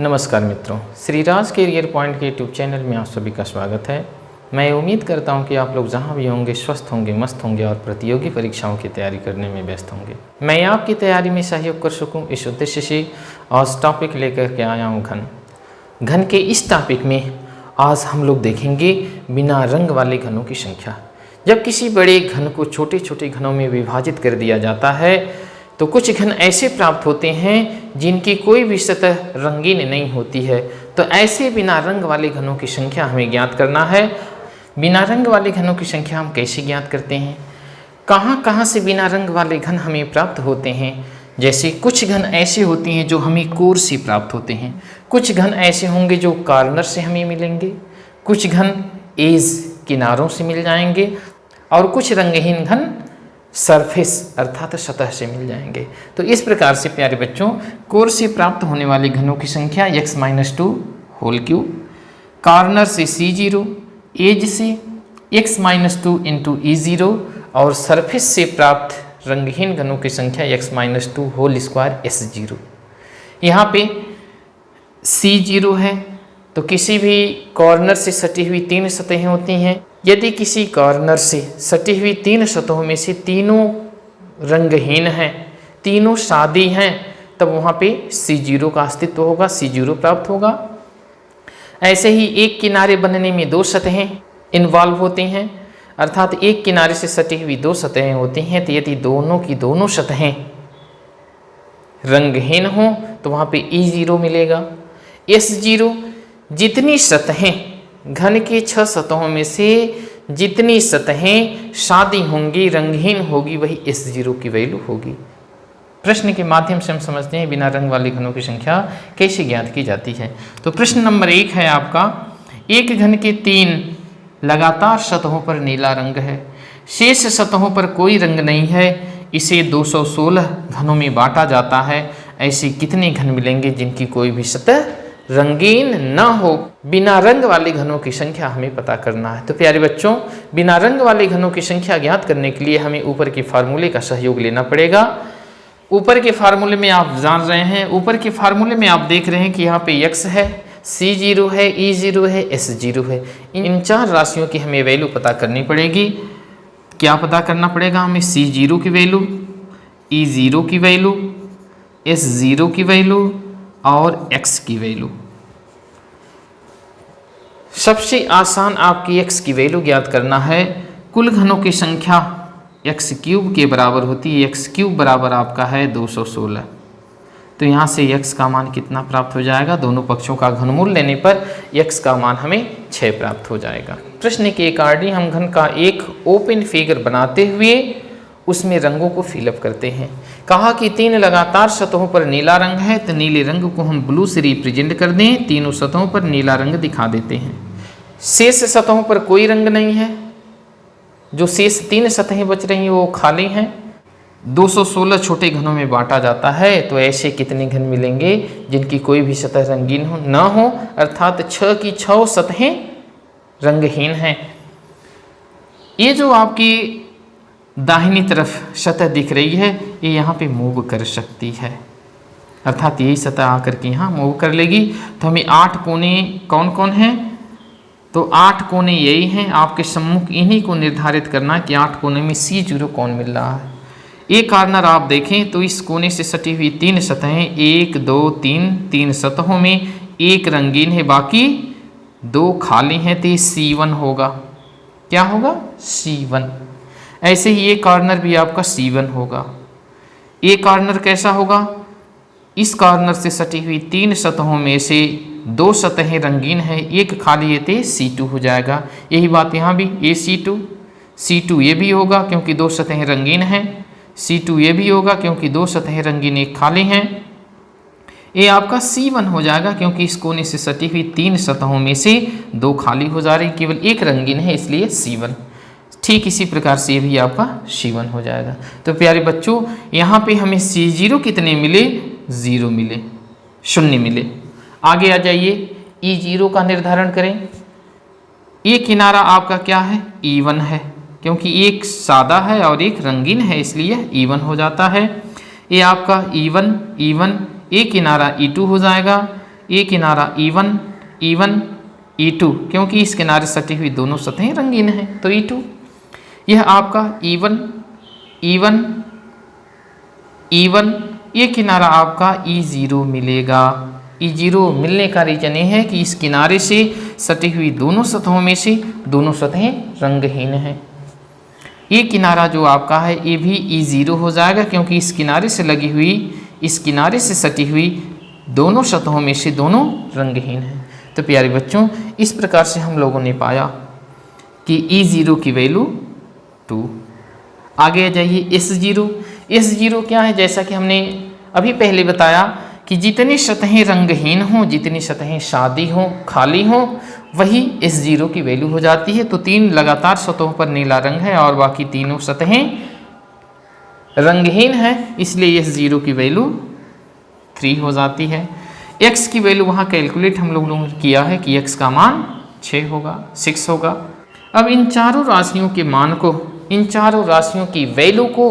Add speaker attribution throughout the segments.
Speaker 1: नमस्कार मित्रों, Shri Raj career point के यूट्यूब चैनल में आप सभी का स्वागत है। मैं उम्मीद करता हूं कि आप लोग जहां भी होंगे स्वस्थ होंगे, मस्त होंगे और प्रतियोगी परीक्षाओं की तैयारी करने में व्यस्त होंगे। मैं आपकी तैयारी में सहयोग कर सकूं, इस उद्देश्य से आज टॉपिक लेकर के आया हूं घन के इस टॉपिक में आज हम लोग देखेंगे बिना रंग वाले घनों की संख्या। जब किसी बड़े घन को छोटे छोटे घनों में विभाजित कर दिया जाता है तो कुछ घन ऐसे प्राप्त होते हैं जिनकी कोई भी सतह रंगीन नहीं होती है। तो ऐसे बिना रंग वाले घनों की संख्या हमें ज्ञात करना है। बिना रंग वाले घनों की संख्या हम कैसे ज्ञात करते हैं, कहाँ कहाँ से बिना रंग वाले घन हमें प्राप्त होते हैं। जैसे कुछ घन ऐसे होते हैं जो हमें कोर से प्राप्त होते हैं, कुछ घन ऐसे होंगे जो कॉर्नर से हमें मिलेंगे, कुछ घन एज किनारों से मिल जाएंगे और कुछ रंगहीन घन सरफेस अर्थात सतह से मिल जाएंगे। तो इस प्रकार से प्यारे बच्चों, कोर से प्राप्त होने वाले घनों की संख्या x-2 होल क्यूब, कॉर्नर से C0, एज से x-2 इंटू E0 और सरफेस से प्राप्त रंगहीन घनों की संख्या x-2 होल स्क्वायर S0। यहाँ पे C0 है तो किसी भी कॉर्नर से सटी हुई 3 सतहें होती हैं। यदि किसी कॉर्नर से सटी हुई 3 सतहों में से तीनों रंगहीन हैं, तीनों सादी हैं, तब वहाँ पे C0 का अस्तित्व होगा, C0 प्राप्त होगा। ऐसे ही एक किनारे बनने में 2 सतहें इन्वॉल्व होती हैं, अर्थात एक किनारे से सटी हुई 2 सतहें होती हैं। तो यदि दोनों की दोनों सतहें रंगहीन हों तो वहाँ पे E0 मिलेगा। S0 जितनी सतहें घन की 6 सतहों में से जितनी सतहें सादी होंगी, रंगहीन होगी, वही S0 की वैल्यू होगी। प्रश्न के माध्यम से हम समझते हैं बिना रंग वाले घनों की संख्या कैसे ज्ञात की जाती है। तो प्रश्न नंबर 1 है आपका, एक घन के 3 लगातार सतहों पर नीला रंग है, शेष सतहों पर कोई रंग नहीं है, इसे 216 घनों में बांटा जाता है। ऐसे कितने घन मिलेंगे जिनकी कोई भी सतह रंगीन न हो। बिना रंग वाले घनों की संख्या हमें पता करना है। तो प्यारे बच्चों, बिना रंग वाले घनों की संख्या ज्ञात करने के लिए हमें ऊपर के फार्मूले का सहयोग लेना पड़ेगा। ऊपर के फार्मूले में आप जान रहे हैं, ऊपर के फार्मूले में आप देख रहे हैं कि यहाँ पे x है, C0 है, E0 है, S0 है। इन 4 राशियों की हमें वैल्यू पता करनी पड़ेगी। क्या पता करना पड़ेगा हमें? C0 की वैल्यू, E0 की वैल्यू, S0 की वैल्यू और x की वैल्यू। सबसे आसान आपकी x की वैल्यू ज्ञात करना है। कुल घनों की संख्या x³ के बराबर होती है। x³ बराबर आपका है 216। तो यहाँ से x का मान कितना प्राप्त हो जाएगा? दोनों पक्षों का घनमूल लेने पर x का मान हमें 6 प्राप्त हो जाएगा। प्रश्न के अकॉर्डिंग हम घन का एक ओपन फिगर बनाते हुए उसमें रंगों को फिलअप करते हैं। कहा कि 3 लगातार सतहों पर नीला रंग है, तो नीले रंग को हम ब्लू से रिप्रेजेंट कर दें, तीनों सतहों पर नीला रंग दिखा देते हैं। शेष सतहों पर कोई रंग नहीं है, जो शेष 3 सतहें बच रही हैं वो खाली हैं। 216 छोटे घनों में बांटा जाता है, तो ऐसे कितने घन मिलेंगे जिनकी कोई भी सतह रंगीन हो ना हो, अर्थात 6 की 6 सतहें रंगहीन हैं। ये जो आपकी दाहिनी तरफ सतह दिख रही है, ये यहाँ पे मूव कर सकती है, अर्थात यही सतह आकर के यहाँ मूव कर लेगी। तो हमें 8 कोने कौन कौन हैं? तो 8 कोने यही हैं। आपके सम्मुख इन्हीं को निर्धारित करना कि 8 कोने में C0 कौन मिल रहा है। एक कॉर्नर आप देखें तो इस कोने से सटी हुई 3 सतहें, 1 2 3 सतहों में एक रंगीन है, बाकी 2 खाली हैं, तो C1 होगा। क्या होगा? C1। ऐसे ही ये कॉर्नर भी आपका C1 होगा। ये कॉर्नर कैसा होगा? इस कॉर्नर से सटी हुई 3 सतहों में से 2 सतहें रंगीन है, एक खाली है, तो C2 हो जाएगा। यही बात यहाँ भी, ये C2 ये भी होगा क्योंकि 2 सतहें रंगीन हैं, C2 ये भी होगा क्योंकि 2 सतहें रंगीन एक खाली हैं। ये आपका C1 हो जाएगा क्योंकि इस कोने से सटी हुई 3 सतहों में से 2 खाली हो जा रही, केवल एक रंगीन है, इसलिए C1। ठीक इसी प्रकार से ये भी आपका C1 हो जाएगा। तो प्यारे बच्चों, यहाँ पे हमें C0 कितने मिले? 0 मिले, 0 मिले। आगे आ जाइए, E0 का निर्धारण करें। ये किनारा आपका क्या है? E1 है, क्योंकि एक सादा है और एक रंगीन है, इसलिए E1 हो जाता है। ये आपका E1 ये किनारा E2 हो जाएगा। ये किनारा E1 E1 E2, क्योंकि इस किनारे सटी हुई दोनों सतहें रंगीन हैं तो E2। यह आपका E1 E1 E1, ये किनारा आपका E0 मिलेगा। E0 मिलने का रीजन ये है कि इस किनारे से सटी हुई दोनों सतहों में से दोनों सतहें रंगहीन हैं। ये किनारा जो आपका है ये भी E0 हो जाएगा, क्योंकि इस किनारे से लगी हुई, इस किनारे से सटी हुई दोनों सतहों में से दोनों रंगहीन हैं। तो प्यारे बच्चों, इस प्रकार से हम लोगों ने पाया कि E0 की वैल्यू 2। आगे आ जाइए S0। S0 क्या है? जैसा कि हमने अभी पहले बताया कि जितनी सतहें रंगहीन हों, जितनी सतहें सादी हों, खाली हों, वही S0 की वैल्यू हो जाती है। तो 3 लगातार सतहों पर नीला रंग है और बाकी तीनों सतहें रंगहीन हैं, इसलिए S0 की वैल्यू 3 हो जाती है। x की वैल्यू वहाँ कैलकुलेट हम लोगों ने किया है कि x का मान 6 होगा, 6 होगा। अब इन चारों राशियों के मान को, इन चारों राशियों की वैल्यू को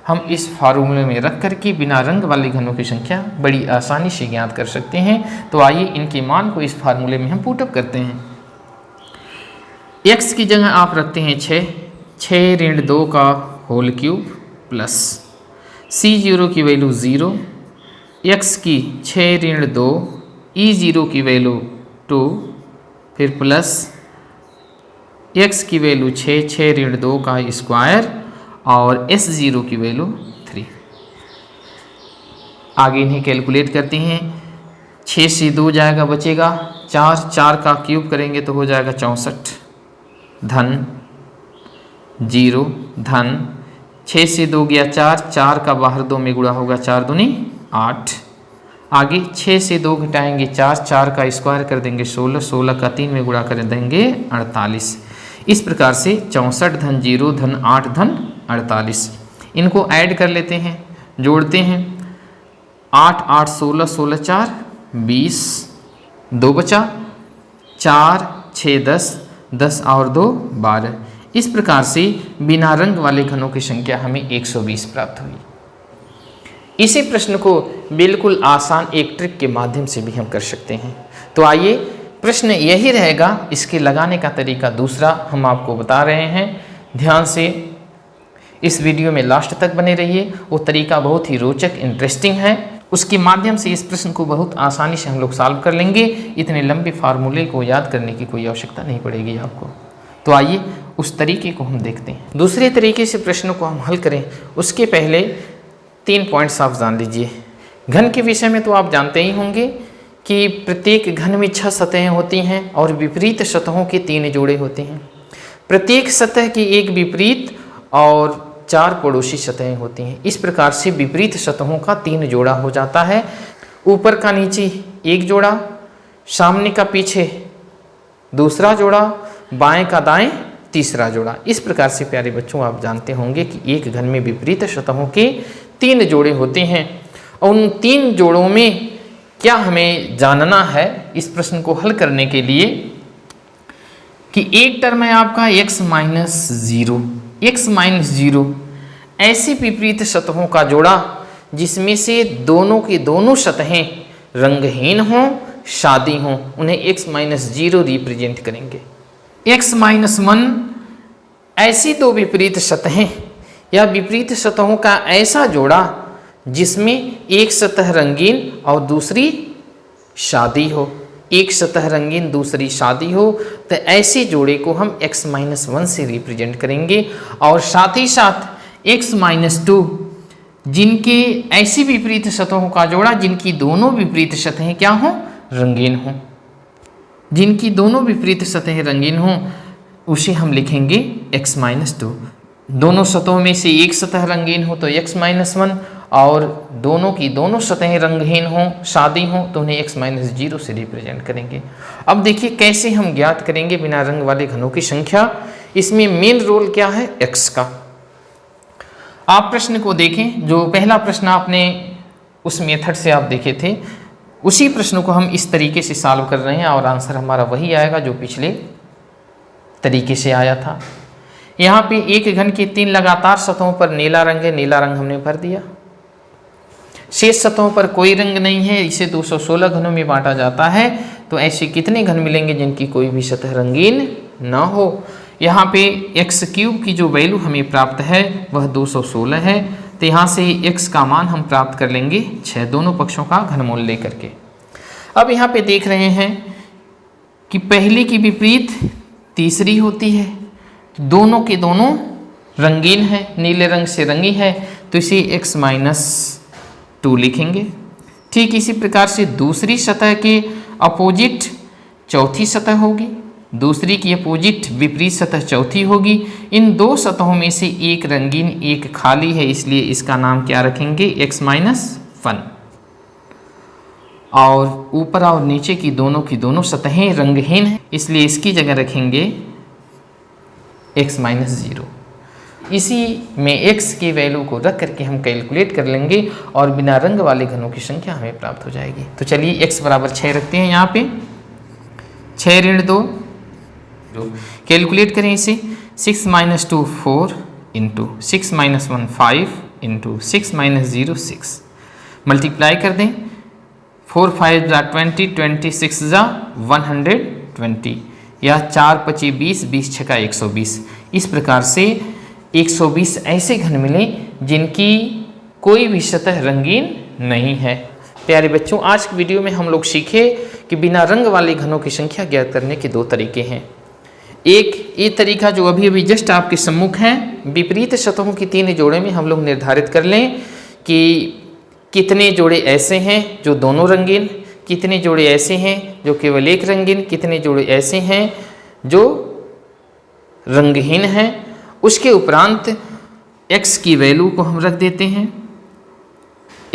Speaker 1: हम इस फार्मूले में रख कर के बिना रंग वाले घनों की संख्या बड़ी आसानी से ज्ञात कर सकते हैं। तो आइए इनके मान को इस फार्मूले में हम पुटअप करते हैं। x की जगह आप रखते हैं 6 ऋण 2 का होल क्यूब प्लस C0 की वैल्यू 0, x की 6 ऋण 2, E0 की वैल्यू 2, फिर प्लस x की वैल्यू 6 ऋण 2 का स्क्वायर और S0 की वैल्यू 3। आगे इन्हें कैलकुलेट करते हैं। 6 से 2 जाएगा, बचेगा 4 का क्यूब करेंगे तो हो जाएगा 64 धन 0 धन 6 से 2 गया 4 का बाहर 2 में गुणा होगा 4 दूनी 8। आगे 6 से 2 घटाएंगे 4 का स्क्वायर कर देंगे 16 का 3 में गुणा कर देंगे 48। इस प्रकार से 64 धन 0 धन 8 धन 48। इनको ऐड कर लेते हैं, जोड़ते हैं। 8 8 16 16 4 20, 2 बचा, 4 6 10, 10 और 2 12। इस प्रकार से बिना रंग वाले घनों की संख्या हमें 120 प्राप्त हुई। इसी प्रश्न को बिल्कुल आसान एक ट्रिक के माध्यम से भी हम कर सकते हैं। तो आइए, प्रश्न यही रहेगा, इसके लगाने का तरीका दूसरा हम आपको बता रहे हैं। ध्यान से इस वीडियो में लास्ट तक बने रहिए। वो तरीका बहुत ही रोचक, इंटरेस्टिंग है। उसके माध्यम से इस प्रश्न को बहुत आसानी से हम लोग सॉल्व कर लेंगे। इतने लंबे फार्मूले को याद करने की कोई आवश्यकता नहीं पड़ेगी आपको। तो आइए उस तरीके को हम देखते हैं। दूसरे तरीके से प्रश्नों को हम हल करें उसके पहले 3 पॉइंट्स आप जान लीजिए। घन के विषय में तो आप जानते ही होंगे कि प्रत्येक घन में 6 सतहें होती हैं और विपरीत सतहों के 3 जोड़े होते हैं। प्रत्येक सतह की एक विपरीत और 4 पड़ोसी सतहें होती हैं। इस प्रकार से विपरीत सतहों का 3 जोड़ा हो जाता है। ऊपर का नीचे 1 जोड़ा, सामने का पीछे दूसरा जोड़ा, बाएं का दाएं तीसरा जोड़ा। इस प्रकार से प्यारे बच्चों आप जानते होंगे कि एक घन में विपरीत सतहों के 3 जोड़े होते हैं। और उन 3 जोड़ों में क्या हमें जानना है इस प्रश्न को हल करने के लिए कि एक टर्म है आपका x माइनस 0, ऐसी विपरीत सतहों का जोड़ा जिसमें से दोनों की दोनों सतहें रंगहीन हों, सादी हों, उन्हें x माइनस 0 रिप्रेजेंट करेंगे। x माइनस 1 ऐसी 2 विपरीत सतहें या विपरीत सतहों का ऐसा जोड़ा जिसमें एक सतह रंगीन और दूसरी सादी हो, एक सतह रंगीन दूसरी सादी हो, तो ऐसे जोड़े को हम x माइनस 1 से रिप्रेजेंट करेंगे। और साथ ही साथ x माइनस 2 जिनके ऐसी विपरीत सतहों का जोड़ा जिनकी दोनों विपरीत सतहें क्या हों, रंगीन हों, जिनकी दोनों विपरीत सतहें रंगीन हों, उसे हम लिखेंगे x माइनस 2। दोनों सतहों में से एक सतह रंगीन हो तो x माइनस 1, और दोनों की दोनों सतहें रंगहीन हों, सादी हों, तो उन्हें x माइनस 0 से रिप्रेजेंट करेंगे। अब देखिए कैसे हम ज्ञात करेंगे बिना रंग वाले घनों की संख्या। इसमें मेन रोल क्या है, x का। आप प्रश्न को देखें, जो पहला प्रश्न आपने उस मेथड से आप देखे थे, उसी प्रश्न को हम इस तरीके से सॉल्व कर रहे हैं और आंसर हमारा वही आएगा जो पिछले तरीके से आया था। यहाँ पे एक घन की 3 लगातार सतहों पर नीला रंग है, नीला रंग हमने भर दिया। शेष सतहों पर कोई रंग नहीं है, इसे 216 घनों में बांटा जाता है। तो ऐसे कितने घन मिलेंगे जिनकी कोई भी सतह रंगीन ना हो। यहाँ पे एक्स क्यूब की जो वैल्यू हमें प्राप्त है वह 216 है। तो यहाँ से x का मान हम प्राप्त कर लेंगे 6, दोनों पक्षों का घनमूल लेकर के। अब यहाँ पे देख रहे हैं कि पहली की विपरीत तीसरी होती है, दोनों के दोनों रंगीन है, नीले रंग से रंगी है, तो इसे x-2 लिखेंगे। ठीक इसी प्रकार से दूसरी सतह के अपोजिट चौथी सतह होगी, दूसरी की अपोजिट विपरीत सतह चौथी होगी। इन दो सतहों में से एक रंगीन एक खाली है, इसलिए इसका नाम क्या रखेंगे, x-1। और ऊपर और नीचे की दोनों सतहें रंगहीन हैं, इसलिए इसकी जगह रखेंगे x-0। इसी में x की वैल्यू को रख करके हम कैलकुलेट कर लेंगे और बिना रंग वाले घनों की संख्या हमें प्राप्त हो जाएगी। तो चलिए x बराबर 6 रखते हैं यहाँ पे, 6 ऋण 2, कैलकुलेट करें इसे, 6 - 2 4 इंटू 6 - 1 5 इंटू 6 - 0 6, मल्टीप्लाई कर दें, 4 5 = 20, 26 = 120, या 4 × 5 = 20, 20 × 6 = 120। इस प्रकार से 120 ऐसे घन मिले जिनकी कोई भी सतह रंगीन नहीं है। प्यारे बच्चों, आज की वीडियो में हम लोग सीखे कि बिना रंग वाले घनों की संख्या ज्ञात करने के 2 तरीके हैं। एक ये तरीका जो अभी जस्ट आपके सम्मुख है, विपरीत सतहों की 3 जोड़े में हम लोग निर्धारित कर लें कि कितने जोड़े ऐसे हैं जो दोनों रंगीन, कितने जोड़े ऐसे हैं जो केवल एक रंगीन, कितने जोड़े ऐसे हैं जो रंगहीन हैं। उसके उपरांत x की वैल्यू को हम रख देते हैं,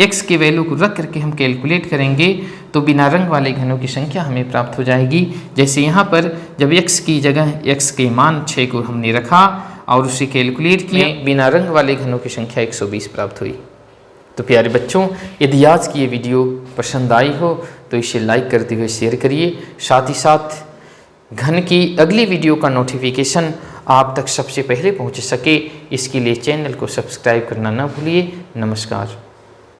Speaker 1: x की वैल्यू को रख करके हम कैलकुलेट करेंगे तो बिना रंग वाले घनों की संख्या हमें प्राप्त हो जाएगी। जैसे यहाँ पर जब x की जगह x के मान 6 को हमने रखा और उसे कैलकुलेट किया, बिना रंग वाले घनों की संख्या 120 प्राप्त हुई। तो प्यारे बच्चों, यदि आज की ये वीडियो पसंद आई हो तो इसे लाइक करते हुए शेयर करिए। साथ ही साथ घन की अगली वीडियो का नोटिफिकेशन आप तक सबसे पहले पहुंच सके, इसके लिए चैनल को सब्सक्राइब करना न भूलिए। नमस्कार।